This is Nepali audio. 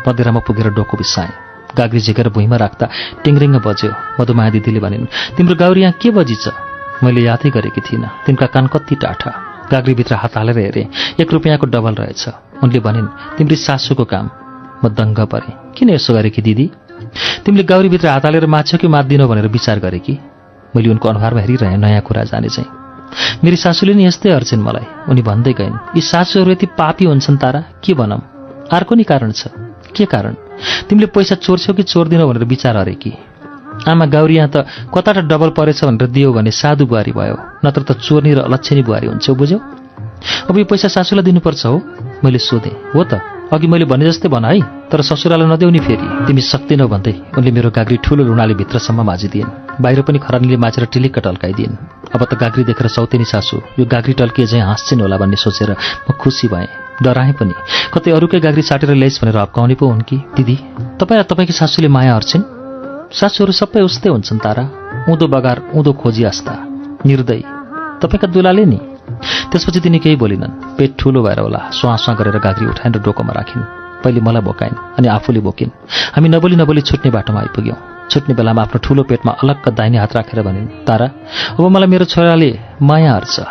पँधेरामा पुगेर डोको बिसाएँ। गाग्री झिकेर भुइँमा राख्दा टिङ्रिङ्ग बज्यो। मधुमाया दिदीले भनिन्, तिम्रो गाउरी यहाँ के बजिछ? मैले यादै गरेकी थिइनँ। तिनका कान कति टाठा। गाग्रीभित्र हात हालेर हेरेँ, 1 रुपियाँको डबल रहेछ। उनले भनिन्, तिम्री सासूको काम। म दङ्ग परेँ। किन यसो गरेकी दिदी? तिमीले गाउरीभित्र हात हालेर माछ्यौ कि मात्दिनौ भनेर विचार गरेकी? मैले उनको अनुहारमा हेरिरहेँ, नयाँ कुरा जाने चाहिँ। मेरी सासूले नि यस्तै अर्छिन् मलाई। उनी भन्दै गइन्, यी सासूहरू यति पापी हुन्छन् तारा, के भनौँ? अर्को नि कारण छ। के कारण? तिमीले पैसा चोर्छौ कि चोर्दिनौ भनेर विचार अरे कि? आमा गाउरी यहाँ त कताटा डबल परेछ भनेर दियो भने साधु बुहारी भयो, नत्र त चोर्नी र अलक्षणी बुहारी हुन्छौ, बुझ्यौ? अब यो पैसा सासूलाई दिनुपर्छ हो? मैले सोधेँ। हो त, अघि मैले भने जस्तै भन है, तर ससुरालाई नदेऊ नि फेरि, तिमी सक्दिनौ भन्दै उनले मेरो गाग्री ठुलो लुणाले भित्रसम्म माझिदिइन्। बाहिर पनि खरानीले माझेर टिलिक्क टल्काइदिइन्। अब त गाग्री देखेर सौतेनी सासू यो गाग्री टल्किए चाहिँ हाँस्छिन् होला भन्ने सोचेर म खुसी भएँ, डराएँ पनि। कतै अरूकै गाग्री साटेर ल्याइस् भनेर हप्काउने पो हुन् कि? दिदी, तपाईँ र तपाईँकी सासूले माया अर्छिन्? सासूहरू सबै उस्तै हुन्छन् तारा, उँधो बगार उँधो खोजी आस्था, निर्दयी। तपाईँका दुलाले नि? त्यसपछि तिनी केही बोलिनन्। पेट ठुलो भएर होला स्वाँ गरेर गाग्री उठाएर डोकोमा राखिन्। पहिले मलाई बोकाइन्, अनि आफूले बोकिन्। हामी नबोली नबोली छुट्ने बाटोमा आइपुग्यौँ। छुट्ने बेलामा आफ्नो ठुलो पेटमा अलग्ग दाहिने हात राखेर भनिन्, तारा, अब मलाई मेरो छोराले माया अर्छ।